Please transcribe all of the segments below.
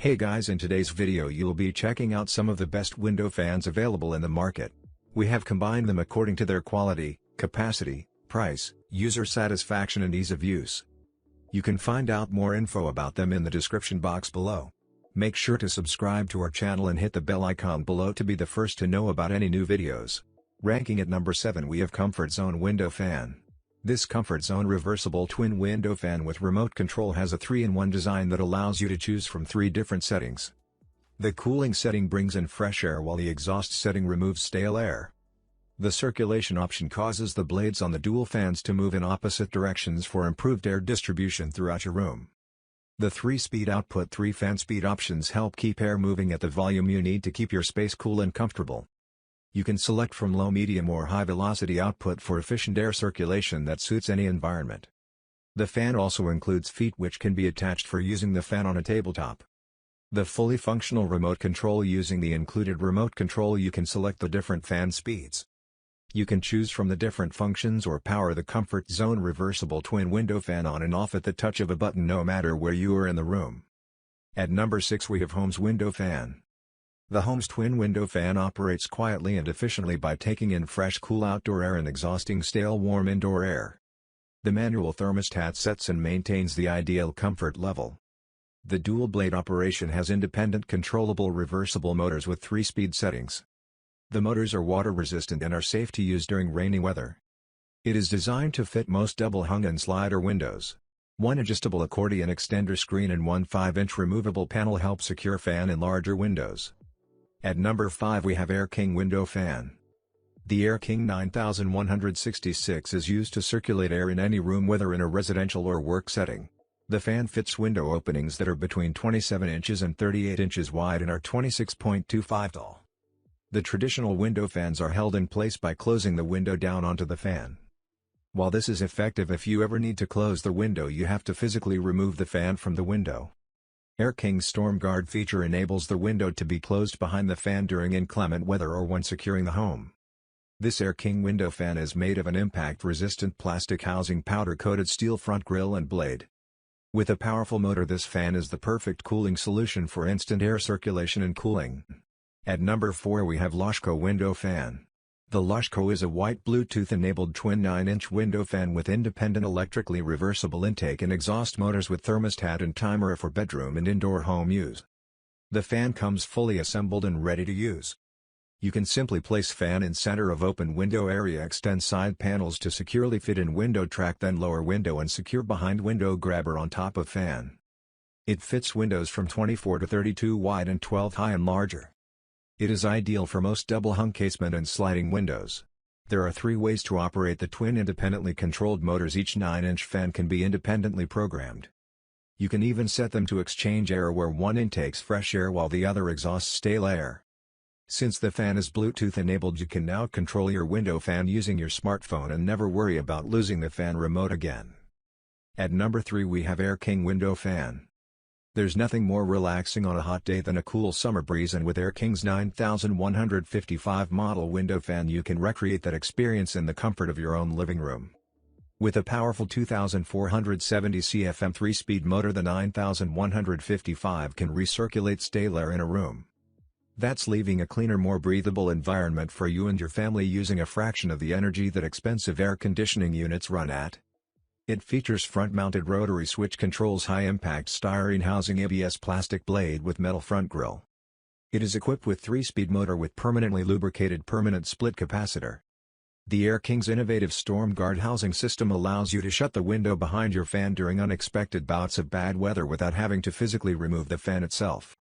Hey guys, in today's video you'll be checking out some of the best window fans available in the market. We have combined them according to their quality, capacity, price, user satisfaction and ease of use. You can find out more info about them in the description box below. Make sure to subscribe to our channel and hit the bell icon below to be the first to know about any new videos. Ranking at number 7 we have Comfort Zone Window Fan. This Comfort Zone reversible twin window fan with remote control has a 3-in-1 design that allows you to choose from 3 different settings. The cooling setting brings in fresh air while the exhaust setting removes stale air. The circulation option causes the blades on the dual fans to move in opposite directions for improved air distribution throughout your room. The 3-speed output 3-fan speed options help keep air moving at the volume you need to keep your space cool and comfortable. You can select from low, medium or high velocity output for efficient air circulation that suits any environment. The fan also includes feet which can be attached for using the fan on a tabletop. The fully functional remote control using the included remote control you can select the different fan speeds. You can choose from the different functions or power the Comfort Zone reversible twin window fan on and off at the touch of a button no matter where you are in the room. At number 6 we have Holmes Window Fan. The Holmes Twin Window Fan operates quietly and efficiently by taking in fresh cool outdoor air and exhausting stale warm indoor air. The manual thermostat sets and maintains the ideal comfort level. The dual blade operation has independent controllable reversible motors with 3-speed settings. The motors are water resistant and are safe to use during rainy weather. It is designed to fit most double hung and slider windows. One adjustable accordion extender screen and one 5-inch removable panel help secure fan in larger windows. At number 5 we have Air King Window Fan. The Air King 9166 is used to circulate air in any room whether in a residential or work setting. The fan fits window openings that are between 27 inches and 38 inches wide and are 26.25 tall. The traditional window fans are held in place by closing the window down onto the fan. While this is effective if you ever need to close the window you have to physically remove the fan from the window. Air King's Storm Guard feature enables the window to be closed behind the fan during inclement weather or when securing the home. This Air King window fan is made of an impact-resistant plastic housing powder-coated steel front grille and blade. With a powerful motor this fan is the perfect cooling solution for instant air circulation and cooling. At number 4 we have Loshko Window Fan. The Loshko is a white Bluetooth-enabled twin 9-inch window fan with independent electrically reversible intake and exhaust motors with thermostat and timer for bedroom and indoor home use. The fan comes fully assembled and ready to use. You can simply place fan in center of open window area, extend side panels to securely fit in window track, then lower window and secure behind window grabber on top of fan. It fits windows from 24 to 32 wide and 12 high and larger. It is ideal for most double-hung casement and sliding windows. There are 3 ways to operate the twin independently controlled motors. Each 9-inch fan can be independently programmed. You can even set them to exchange air where one intakes fresh air while the other exhausts stale air. Since the fan is Bluetooth enabled you can now control your window fan using your smartphone and never worry about losing the fan remote again. At number 3 we have Air King Window Fan. There's nothing more relaxing on a hot day than a cool summer breeze, and with Air King's 9155 model window fan you can recreate that experience in the comfort of your own living room. With a powerful 2470 CFM 3-speed motor the 9155 can recirculate stale air in a room. That's leaving a cleaner, more breathable environment for you and your family using a fraction of the energy that expensive air conditioning units run at. It features front-mounted rotary switch controls, high-impact styrene housing, ABS plastic blade with metal front grille. It is equipped with 3-speed motor with permanently lubricated permanent split capacitor. The Air King's innovative Storm Guard housing system allows you to shut the window behind your fan during unexpected bouts of bad weather without having to physically remove the fan itself.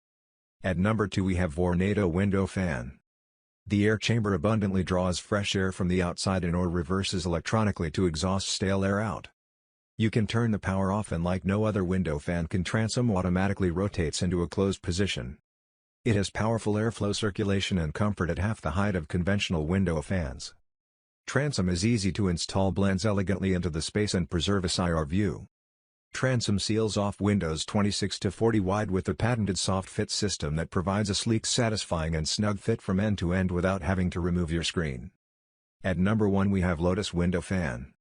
At number 2 we have Vornado Window Fan. The air chamber abundantly draws fresh air from the outside and or reverses electronically to exhaust stale air out. You can turn the power off and like no other window fan can transom automatically rotates into a closed position. It has powerful airflow circulation and comfort at half the height of conventional window fans. Transom is easy to install, blends elegantly into the space and preserves IR view. Transom seals off windows 26 to 40 wide with a patented soft fit system that provides a sleek, satisfying and snug fit from end to end without having to remove your screen. At number 1 we have Lotus Window Fan.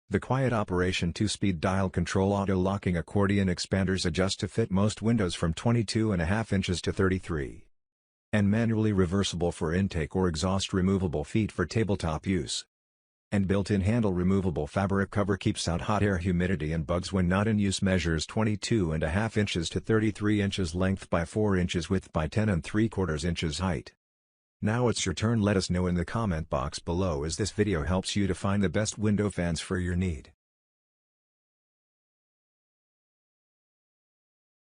The quiet operation 2-speed dial control auto-locking accordion expanders adjust to fit most windows from 22.5 inches to 33. And manually reversible for intake or exhaust, removable feet for tabletop use. And built-in handle removable fabric cover keeps out hot air, humidity and bugs when not in use. Measures 22.5 inches to 33 inches length by 4 inches width by 10.75 inches height. Now it's your turn. Let us know in the comment box below as this video helps you to find the best window fans for your need.